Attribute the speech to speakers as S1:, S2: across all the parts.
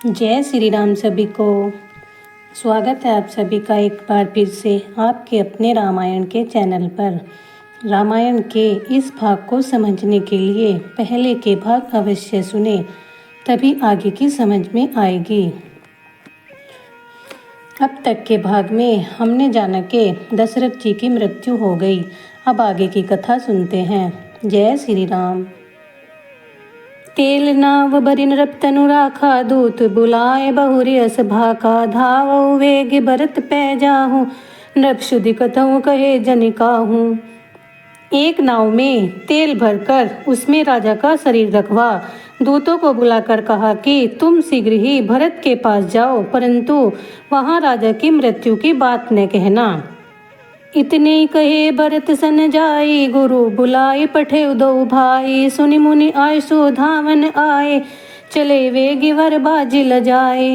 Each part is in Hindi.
S1: जय श्री राम सभी को। स्वागत है आप सभी का एक बार फिर से आपके अपने रामायण के चैनल पर। रामायण के इस भाग को समझने के लिए पहले के भाग अवश्य सुने, तभी आगे की समझ में आएगी। अब तक के भाग में हमने जाना कि दशरथ जी की मृत्यु हो गई। अब आगे की कथा सुनते हैं। जय श्री राम। तेल नाव बरिन रपतनु राखा, दूत बुलाए बहुरी अस भाका। धावऊ वेग भरत पै जाहूँ, नृप शुद्धि कथऊ कहे जनिकाहू। एक नाव में तेल भरकर उसमें राजा का शरीर रखवा। दूतों को बुलाकर कहा कि तुम शीघ्र ही भरत के पास जाओ, परंतु वहां राजा की मृत्यु की बात न कहना। इतने कहे भरत सन जाई, गुरु बुलाए पठे दो भाई। सुनि मुनि आयसु धावन आए, चले वेगी वर बाजी लजाए।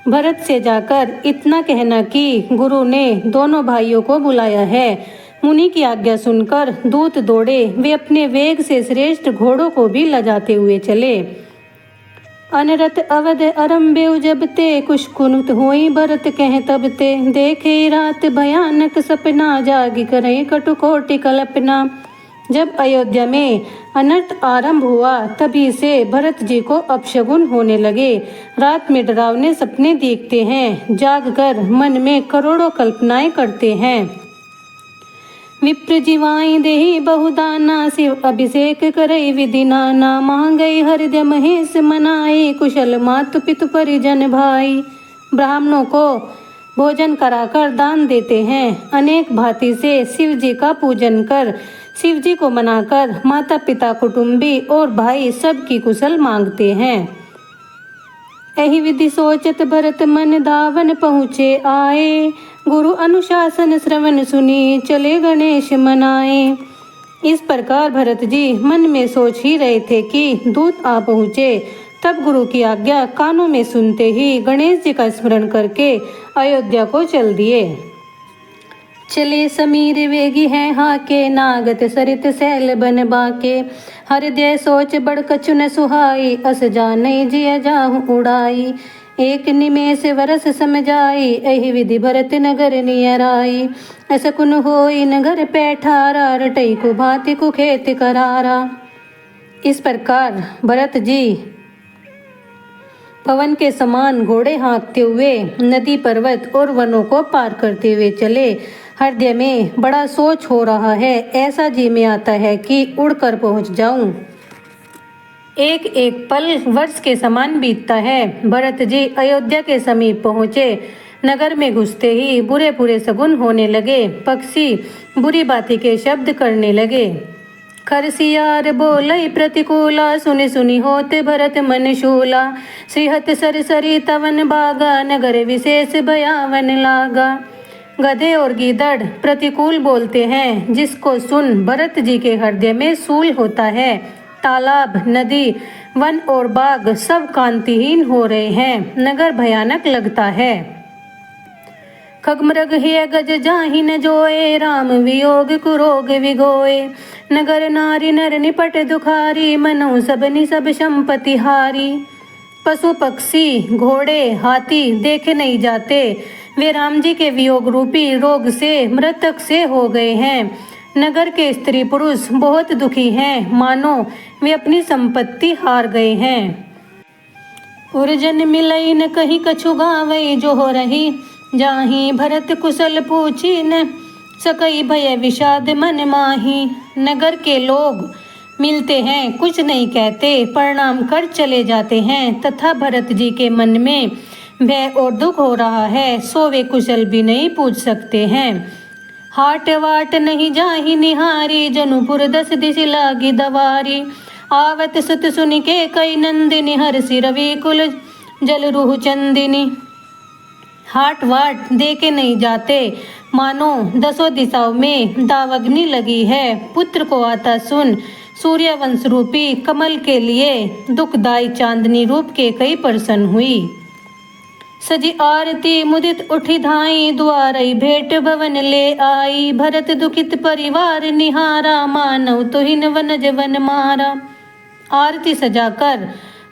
S1: भरत से जाकर इतना कहना कि गुरु ने दोनों भाइयों को बुलाया है। मुनि की आज्ञा सुनकर दूत दौड़े। वे अपने वेग से श्रेष्ठ घोड़ों को भी लजाते हुए चले। अनरत अवध अरम्बे जबते, कुश कुनुत होई भरत कह तबते। देखे रात भयानक सपना, जागी करे कटुकोटि कल्पना। जब अयोध्या में अनर्थ आरंभ हुआ, तभी से भरत जी को अपशगुन होने लगे। रात में डरावने सपने देखते हैं, जागकर मन में करोड़ों कल्पनाएं करते हैं। विप्र जीवाई देहि बहुदाना, शिव अभिषेक करई विधि नाना। मांगई हृदय महेश मनाई, कुशल मातु पितु परिजन भाई। ब्राह्मणों को भोजन कराकर दान देते हैं। अनेक भांति से शिव जी का पूजन कर शिव जी को मनाकर माता पिता कुटुंबी और भाई सबकी कुशल मांगते हैं। यही विधि सोचत भरत मन, धावन पहुँचे आए। गुरु अनुशासन श्रवण सुनी, चले गणेश मनाए। इस प्रकार भरत जी मन में सोच ही रहे थे कि दूत आ पहुँचे। तब गुरु की आज्ञा कानों में सुनते ही गणेश जी का स्मरण करके अयोध्या को चल दिए। चले समीर वेगी है हाके, नागत सरित सैल बन बाके। हृदय सोच बड़ कछु न सुहाई, अस जानई जिय जाहु उड़ाई। एक निमेष वरस समझाई, यही विधि भरत नगर नियर आई। असकुन होई नगर पैठारा, रटई को भांति को खेत करारा। इस प्रकार भरत जी पवन के समान घोड़े हाँकते हुए नदी पर्वत और वनों को पार करते हुए चले। हृदय में बड़ा सोच हो रहा है, ऐसा जी में आता है कि उड़कर पहुंच जाऊं। एक एक पल वर्ष के समान बीतता है। भरत जी अयोध्या के समीप पहुँचे। नगर में घुसते ही बुरे बुरे सगुन होने लगे। पक्षी बुरी बातें के शब्द करने लगे। खरसियार बोलई प्रतिकूला, सुनि सुनि होते भरत मन शूला। श्रीहत सरसरी तवन बागा, नगर विशेष भयावन लागा। गधे और गीदड़ प्रतिकूल बोलते हैं, जिसको सुन भरत जी के हृदय में सूल होता है। तालाब, नदी, वन और बाग सब कांतिहीन हो रहे हैं। नगर भयानक लगता है। खगमृग हे गज जाहि न जोए, राम वियोग कुरोग विगोए। नगर नारी नर निपट दुखारी, मनु सबनि सब संपत्ति हारी। पशु पक्षी घोड़े हाथी देखे नहीं जाते। वे राम जी के वियोग रूपी रोग से मृतक से हो गए हैं। नगर के स्त्री पुरुष बहुत दुखी हैं, मानो वे अपनी संपत्ति हार गए हैं। उर्जन मिलई न कहीं कछु गावई, जो हो रही जाही भरत कुशल पूछी न। सकई भय विषाद मन माही। नगर के लोग मिलते हैं, कुछ नहीं कहते, प्रणाम कर चले जाते हैं, तथा भरत जी के मन में भय और दुख हो रहा है, सो वे कुशल भी नहीं पूछ सकते हैं। हाट वाट नहीं जाहि निहारी, जनुपुर 10 दिश लागी दवारी। आवत सुत सुनि के कई नंदिनी, हरसि रवि कुल जल रूह चंदिनी। हाट वाट देखे नहीं जाते, मानो 10 दिशाओं में दावग्नि लगी है। पुत्र को आता सुन सूर्यवंश रूपी कमल के लिए दुखदाई चांदनी रूप के कई प्रसन्न हुई। सजी आरती मुदित उठी धाई, द्वारई भेंट भवन ले आई। भरत दुखित परिवार निहारा, मानव तुहिन वनज वन मारा। आरती सजाकर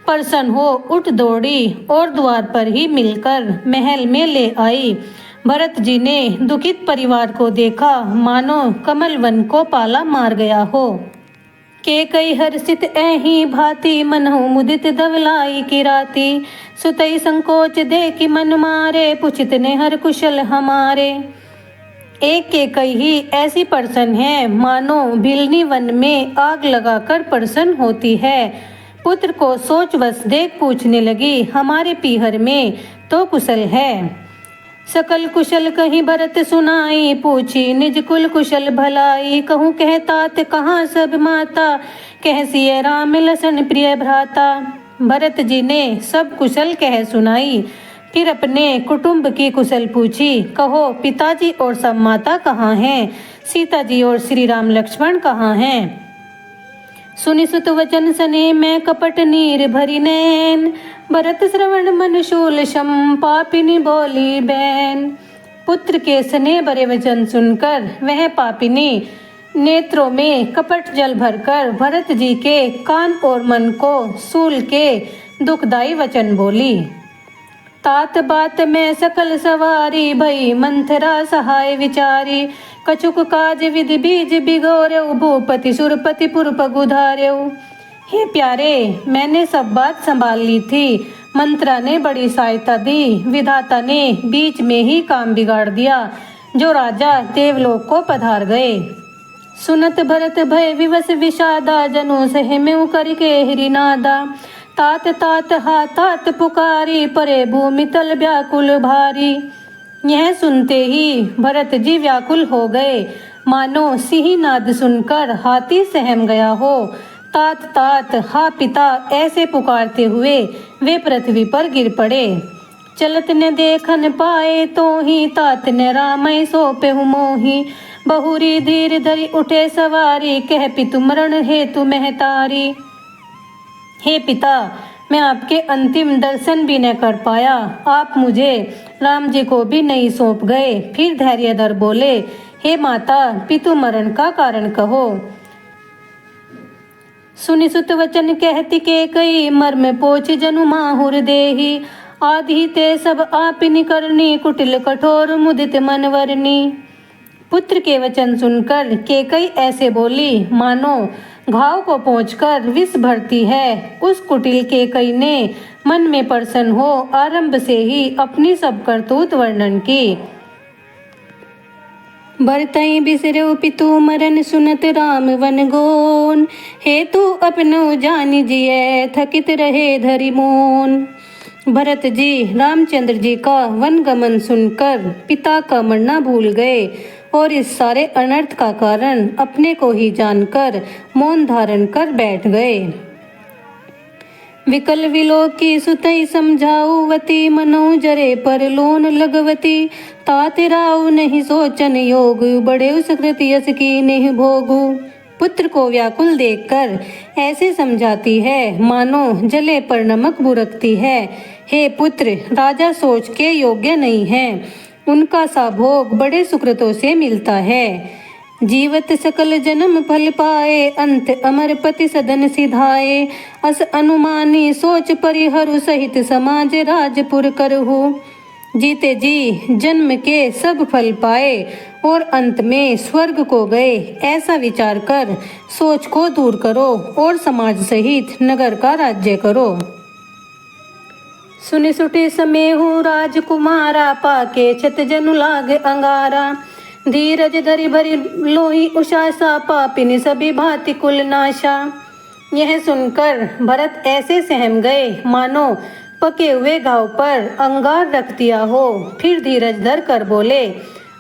S1: प्रसन्न हो उठ दौड़ी और द्वार पर ही मिलकर महल में ले आई। भरत जी ने दुखित परिवार को देखा, मानो कमल वन को पाला मार गया हो। के कई हर्षित ऐही भांति मनहु मुदित धवलाई की राती। सुतई संकोच देखि मन मारे, पुछित ने हर कुशल हमारे। एक के कई ही ऐसी प्रसन्न है, मानो भिलनी वन में आग लगाकर प्रसन्न होती है। पुत्र को सोचवश देख पूछने लगी, हमारे पीहर में तो कुशल है। सकल कुशल कहीं भरत सुनाई, पूछी निज कुल कुशल भलाई। कहूँ कहतात कहाँ सब माता, कह सिय राम लसन प्रिय भ्राता। भरत जी ने सब कुशल कह सुनाई, फिर अपने कुटुंब की कुशल पूछी। कहो पिताजी और सब माता कहाँ हैं, सीता जी और श्री राम लक्ष्मण कहाँ हैं। सुनि सुत वचन सने मैं कपट नीर भरी नैन, भरत श्रवण मन शूल शम पापिनी बोली बैन। पुत्र के स्नेह भरे वचन सुनकर वह पापिनी नेत्रों में कपट जल भरकर भरत जी के कान और मन को सूल के दुखदाई वचन बोली। तात बात में सकल सवारी, भई मंथरा सहाय विचारी। कछुक काज विधि बीज बिगोरेउ, भूपति सुरपति पुरप गुधारेउ। हे प्यारे, मैंने सब बात संभाल ली थी, मंत्रा ने बड़ी सहायता दी, विधाता ने बीच में ही काम बिगाड़ दिया, जो राजा देवलोक को पधार गए। सुनत भरत भय विवश विषादा, जनु सहे में करके हरिनादा। तात तात हा तात पुकारी, परे भूमि तल व्याकुल भारी। यह सुनते ही भरत जी व्याकुल हो गए, मानो सिंह नाद सुनकर हाथी सहम गया हो। तात तात हा पिता ऐसे पुकारते हुए वे पृथ्वी पर गिर पड़े। चलत ने देखन पाए तो ही, तात ने रामय सौंपे मोही। बहुरी धीर धरी उठे सवारी, कह पितु मरण हेतु महतारी। हे पिता, मैं आपके अंतिम दर्शन भी न कर पाया, आप मुझे राम जी को भी नहीं सौंप गए। फिर धैर्यधर बोले, हे माता, पितु मरण का कारण कहो। सुनि सुत वचन कहती के कई, मर्म पोछ जनु माहुर देही। आदि ते सब आपिनी करनी, कुटिल कठोर मुदित मनवरनी। पुत्र के वचन सुनकर केकई ऐसे बोली, मानो घाव को पोंछकर विष भरती है। उस कुटिल केकई ने मन में प्रसन्न हो आरंभ से ही अपनी सब करतूत वर्णन की। बरतई बिसरऊ पितु मरन, सुनत राम वन गोन। हेतु अपनो जानि जिय, थकित रहे धरि मोन। भरत जी रामचंद्र जी का वन गमन सुनकर पिता का मरना भूल गए और इस सारे अनर्थ का कारण अपने को ही जानकर मौन धारण कर बैठ गए। विकल विलोकी सुतई समझाऊवती, मनो जरे पर लोन लगवती। तात राव नहीं सोचन योग, बड़े सुकृति यस की नहीं भोगू। पुत्र को व्याकुल देखकर ऐसे समझाती है, मानो जले पर नमक बुरकती है। हे पुत्र, राजा सोच के योग्य नहीं है, उनका सा भोग बड़े सुकृतों से मिलता है। जीवत सकल जन्म फल पाए, अंत अमर पति सदन सिधाए। अस अनुमानी सोच परिहरु, सहित समाज राजपुर करहु। जीते जी जन्म के सब फल पाए और अंत में स्वर्ग को गए, ऐसा विचार कर सोच को दूर करो और समाज सहित नगर का राज्य करो। सुनि सुटे समेहु राजकुमारा, पाके छत जनु लाग अंगारा। धीरज धरि भरी लोही उषासा, पापिनी सभी भांति कुल नाशा। यह सुनकर भरत ऐसे सहम गए, मानो पके हुए घाव पर अंगार रख दिया हो। फिर धीरज धर कर बोले,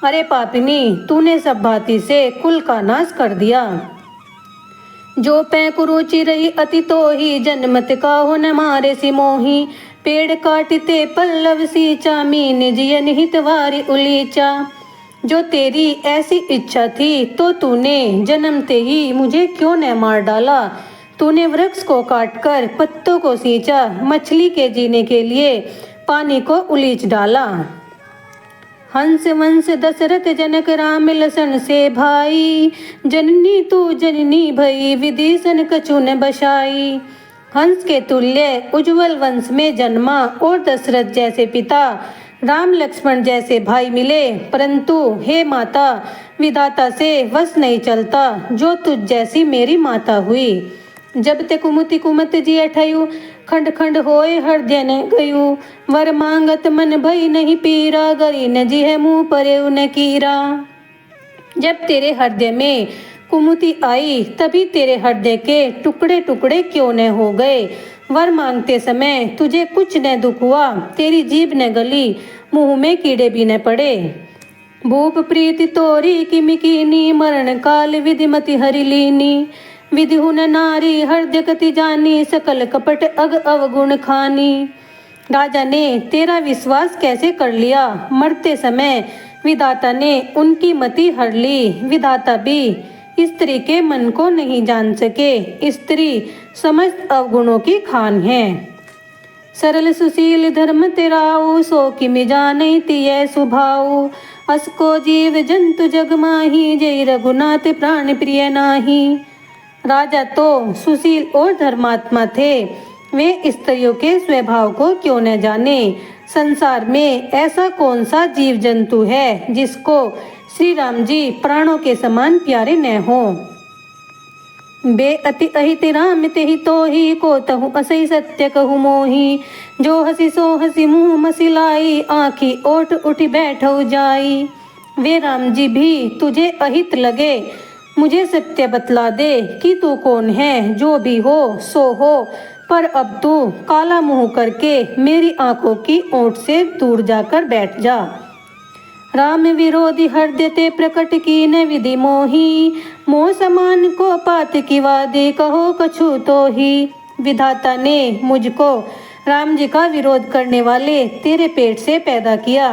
S1: अरे पापिनी, तूने सब भांति से कुल का नाश कर दिया। जो पै कुरुचि रही अति तो ही, जन्मत का हो न मारे सिमोही। पेड़ काटते पल्लव सींचा, मीन जियन हितवारी उलीचा। जो तेरी ऐसी इच्छा थी तो तूने जन्मते ही मुझे क्यों न मार डाला। तूने वृक्ष को काटकर पत्तों को सींचा, मछली के जीने के लिए पानी को उलीच डाला। हंस वंश दशरथ जनक राम लसन से भाई, जननी तू जननी भई, विधि सन कछु न बसाई। हंस के तुल्य उज्जवल वंश में जन्मा और दशरथ जैसे पिता, राम लक्ष्मण जैसे भाई मिले, परंतु हे माता, विधाता से वश नहीं चलता जो तुझ जैसी मेरी माता हुई। जब ते कुमुति कुमत जी अठयु, खंड खंड होए हृदय न गयु, वर मांगत मन भई नहीं पीरा, गरी न जी है मुँह परे न कीरा। जब तेरे हृदय में कुमुति आई, तभी तेरे हृदय के टुकड़े टुकड़े क्यों न हो गए। वर मांगते समय तुझे कुछ न दुख हुआ, तेरी जीभ न गली, मुंह में कीड़े भी न पड़े। भूप प्रीति तोरी किमि कीनी, मरण काल विधिमति हरि लीनी। विधि हुन नारी हृदय गति जानी, सकल कपट अग अवगुण खानी। राजा ने तेरा विश्वास कैसे कर लिया, मरते समय विधाता ने उनकी मति हर ली। विधाता भी स्त्री के मन को नहीं जान सके, स्त्री समस्त अवगुणों की खान है। सरल सुशील धर्म तेराऊ, सो किमि जानई तिय सुभाऊ। असको जीव जंतु जग माही, जय रघुनाथ प्राण प्रिय नाही। राजा तो सुशील और धर्मात्मा थे, वे स्त्रियों के स्वभाव को क्यों न जाने। संसार में ऐसा कौन सा जीव जंतु है जिसको श्री राम जी प्राणों के समान प्यारे न हो। बे अति अहित राम तेहि तोहि, को तहु असई सत्य कहु मोहि। जो हसी सो हसी मुँह मसिलाई, आँखी ओट उठी बैठो जाई। वे राम जी भी तुझे अहित लगे, मुझे सत्य बतला दे कि तू कौन है। जो भी हो सो हो, पर अब तू काला मुंह करके मेरी आंखों की ओट से दूर जाकर बैठ जा। राम विरोधी हृदय ते प्रकट की न विधि मोही, मोह समान को पात की वादे कहो कछु तो ही। विधाता ने मुझको राम जी का विरोध करने वाले तेरे पेट से पैदा किया,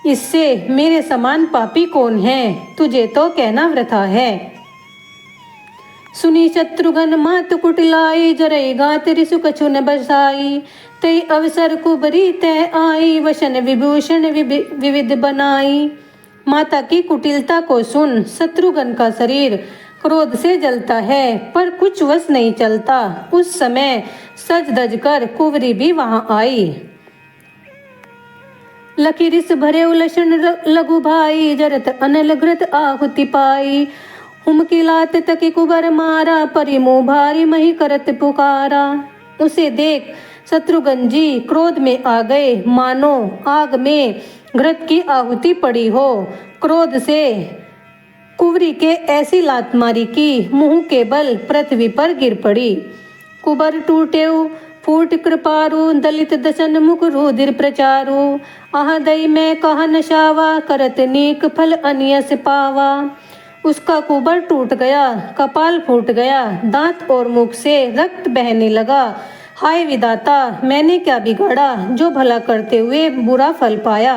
S1: इससे मेरे समान पापी कौन है, तुझे तो कहना वृथा है। सुनी शत्रुघ्न मात कुटिलाई, जरई गात रिसु कछु न बसाई। तई अवसर कुबरी तय आई, वशन विभूषण विविध बनाई। माता की कुटिलता को सुन शत्रुघ्न का शरीर क्रोध से जलता है, पर कुछ वश नहीं चलता। उस समय सज धज कर कुंवरी भी वहां आई। लखी रिस भरे उलशन लघु भाई, जरत अनल घृत आहुति पाई। हुमकी लात तकी कुबर मारा, परि मुँह भारी मही करत पुकारा। उसे देख शत्रुघ्न जी क्रोध में आ गए, मानो आग में घृत की आहुति पड़ी हो। क्रोध से कुंवरी के ऐसी लात मारी कि मुंह के बल पृथ्वी पर गिर पड़ी। कुबर टूटे फूट कृपारु, दलित दशन मुख रुधिर प्रचारु। आह दई में कहा नशावा, करत नीक फल अनियस पावा। उसका कुबर टूट गया, कपाल फूट गया, दांत और मुख से रक्त बहने लगा। हाय विधाता, मैंने क्या बिगाड़ा जो भला करते हुए बुरा फल पाया।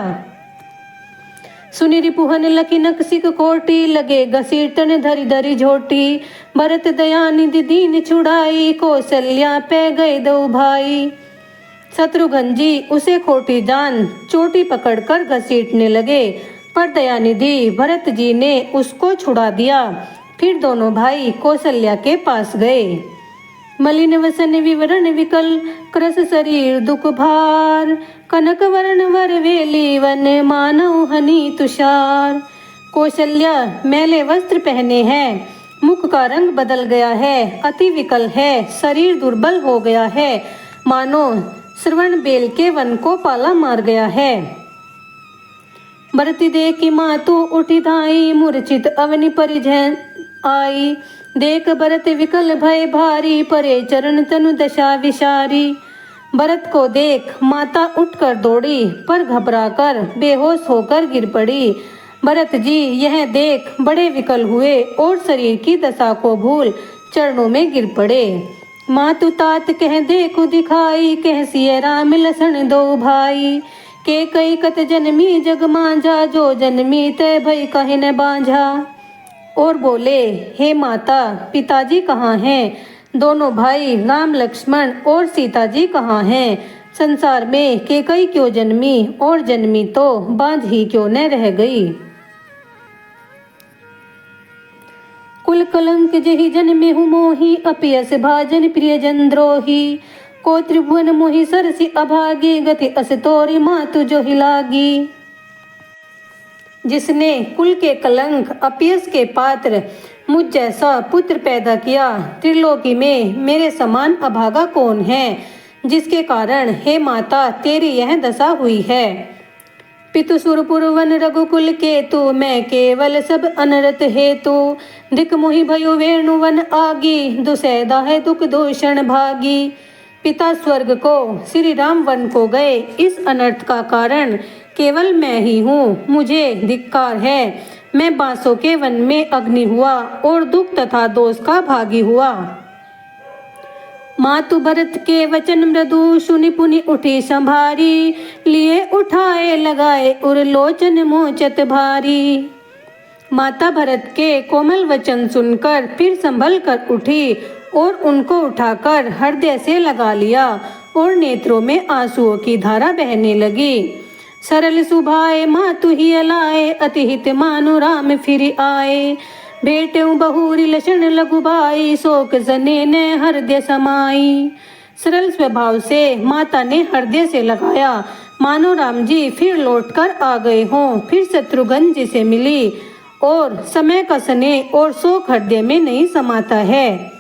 S1: सुनि रिपुहन लखी नकसिक कोटी, लगे घसीटन धरी धरी झोटी। भरत दयानिधि दीन छुड़ाई, कौशल्या पे गए दो भाई। शत्रुघ्न जी उसे खोटी जान चोटी पकड़कर घसीटने लगे, पर दयानिधि भरत जी ने उसको छुड़ा दिया। फिर दोनों भाई कौशल्या के पास गए। मलिन वसन विवरण विकल, क्रस शरीर दुख भार। कनक वर्ण वर वेली वन, मानव हनी तुषार। कौशल्या मैले वस्त्र पहने हैं, मुख का रंग बदल गया है, अति विकल है, शरीर दुर्बल हो गया है, मानो श्रवण बेल के वन को पाला मार गया है। भरती देखी मातु उठी धाई, मूर्छित अवनि परिजन आई। देख भरत विकल भय भारी, परे चरण तनु दशा विशारी। भरत को देख माता उठकर दौड़ी, पर घबराकर बेहोश होकर गिर पड़ी। भरत जी यह देख बड़े विकल हुए और शरीर की दशा को भूल चरणों में गिर पड़े। मातु तात कह देखो दिखाई, कह सिय राम लसन दो भाई। के कई कत जन्मी जग मांझा, जो जन्मी तय भई कहे न बांझा। और बोले, हे माता, पिताजी कहाँ हैं? दोनों भाई राम लक्ष्मण और सीता जी कहाँ हैं? संसार में केकई क्यों जन्मी, और जन्मी तो बांझ ही क्यों न रह गई। कुल कलंक जहि जन्मे हूँ मोही, अपयस भाजन प्रियजन द्रोही। को त्रिभुवन मोहि सरसी अभागी, गति अस तोरी मातु जो हिलागी। जिसने कुल के कलंक अपयस के पात्र मुझ जैसा पुत्र पैदा किया, त्रिलोकी में मेरे समान अभागा कौन है, जिसके कारण हे माता तेरी यह दशा हुई है। पितु सुरपुर वन रघुकुल केतु, मैं केवल सब अनरत हेतु। दिक मोहि भयो वेणु वन आगी, दुसैदा है दुख दूषण भागी। पिता स्वर्ग को श्री राम वन को गए, इस अनर्थ का कारण केवल मैं ही हूँ, मुझे धिक्कार है। मैं बांसों के वन में अग्नि हुआ और दुख तथा दोष का भागी हुआ। मातु भरत के वचन मृदु, सुनि पुनि उठी संभारी। लिए उठाए लगाए उरलोचन मोचत भारी। माता भरत के कोमल वचन सुनकर फिर संभल कर उठी और उनको उठाकर हृदय से लगा लिया और नेत्रों में आंसुओं की धारा बहने लगी। सरल सुभाए मातु ही अलाए, अति हित मानु राम फिर आए। भेटऊ बहुरी लक्षण लघु भाई, शोक जने ने हृदय समाई। सरल स्वभाव से माता ने हृदय से लगाया, मानो राम जी फिर लौटकर आ गए हों। फिर शत्रुघ्न जी से मिली और समय का स्नेह और शोक हृदय में नहीं समाता है।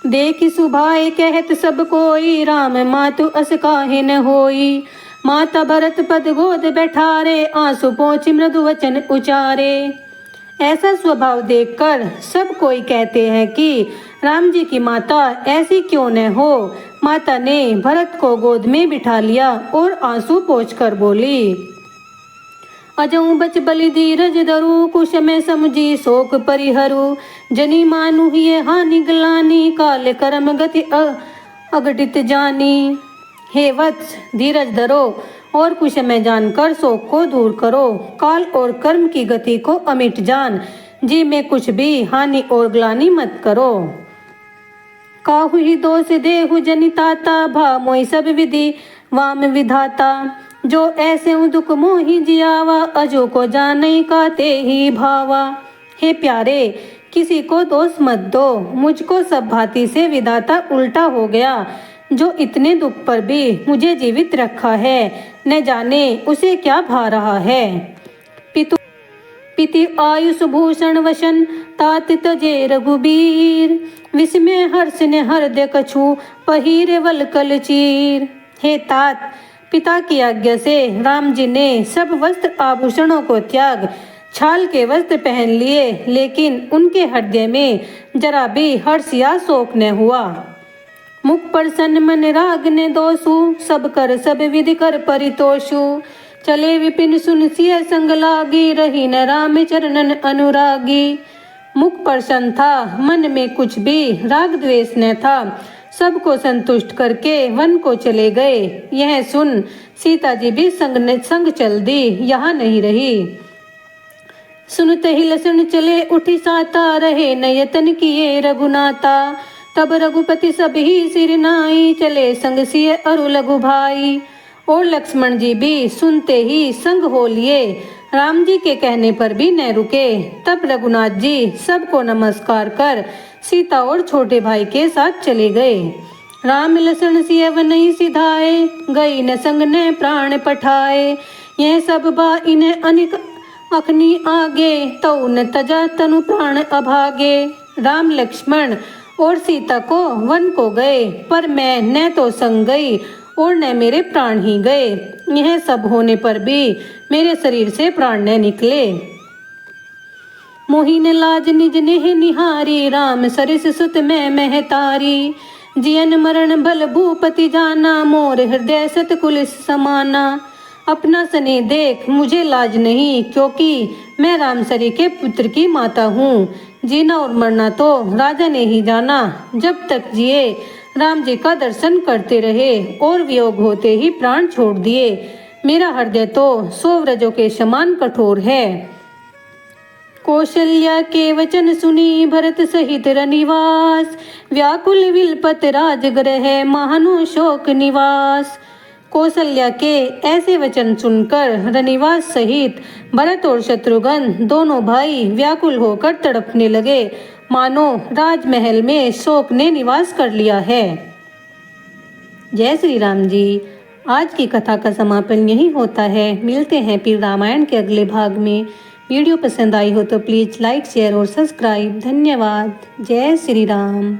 S1: देखी सुभाए कहत सब कोई, राम मातु अस काहे न होई। माता भरत पद गोद बैठारे, आंसू पोंछी मृदु वचन उचारे। ऐसा स्वभाव देखकर सब कोई कहते हैं कि राम जी की माता ऐसी क्यों न हो। माता ने भरत को गोद में बिठा लिया और आंसू पोंछकर बोली, अजऊ बच बलि धीरज धरु, कुश में समझी शोक परिहरु। जनी मानु हिय हानि गलानी, काल कर्म गति अघटित जानी। हे वत्स धीरज धरो और कुश में जानकर शोक को दूर करो। काल और कर्म की गति को अमिट जान, जी में कुछ भी हानि और ग्लानि मत करो। काहु ही दोष देहु जनिताता, भा मोहि सब विधि वाम विधाता। जो ऐसे दुख मोहि जियावा, अजो को जानई काते ही भावा। हे प्यारे किसी को दोष मत दो, मुझको सब भांति से विधाता उल्टा हो गया। जो इतने दुख पर भी मुझे जीवित रखा है, न जाने उसे क्या भा रहा है। पिति आयुष भूषण वशन, तात तजे रघुबीर। विस्मय हर्ष ने हृदय कछु, पहिरे वलकल चीर। हे तात पिता की आज्ञा से राम जी ने सब वस्त्र आभूषणों को त्याग छाल के वस्त्र पहन लिए, लेकिन उनके हृदय में जरा भी हर्ष या शोक न हुआ। मुख प्रसन्न मन राग ने दोषु, सब कर सब विधि कर परितोषु। चले विपिन सुन सिय संग लागी, रही न राम चरणन अनुरागी। मुख प्रसन्न था, मन में कुछ भी राग द्वेष न था। सबको संतुष्ट करके वन को चले गए। यह सुन सीता जी भी संग चल दी, यहाँ नहीं रही। सुनते ही लसन चले उठी साता, रहे न यतन किए रघुनाता। तब रघुपति सब ही सिर नाई, चले संग सिय अरु लघु भाई। और लक्ष्मण जी भी सुनते ही संग हो लिए, राम जी के कहने पर भी न रुके। तब रघुनाथ जी सबको नमस्कार कर सीता और छोटे भाई के साथ चले गए। राम लसन सिय वनहि सिधाए, गई न संग न प्राण पठाए। यह सब बा इन्हें अनिक अखनी आगे, तौ न तजा तनु प्राण अभागे। राम लक्ष्मण और सीता को वन को गए, पर मैं न तो संग गई और न मेरे प्राण ही गए। यह सब होने पर भी मेरे शरीर से प्राण न निकले। मोहि न लाज निज नेह निहारी, राम सरिस सुत मैं महतारी। जियन मरण भल भूपति जाना, मोर हृदय सत कुलिस समाना। अपना सने देख मुझे लाज नहीं, क्योंकि मैं रामसरी के पुत्र की माता हूँ। जीना और मरना तो राजा ने ही जाना। जब तक जिए राम जी का दर्शन करते रहे और वियोग होते ही प्राण छोड़ दिए। मेरा हृदय तो 100 व्रजों के समान कठोर है। कौशल्या के वचन सुनी, भरत सहित रनिवास। व्याकुल विलपत राजगृह, महानु शोक निवास। कौशल्या के ऐसे वचन सुनकर रनिवास सहित भरत और शत्रुघ्न दोनों भाई व्याकुल होकर तड़पने लगे, मानो राजमहल में शोक ने निवास कर लिया है। जय श्री राम जी। आज की कथा का समापन यही होता है। मिलते हैं फिर रामायण के अगले भाग में। वीडियो पसंद आई हो तो प्लीज़ लाइक शेयर और सब्सक्राइब। धन्यवाद। जय श्री राम।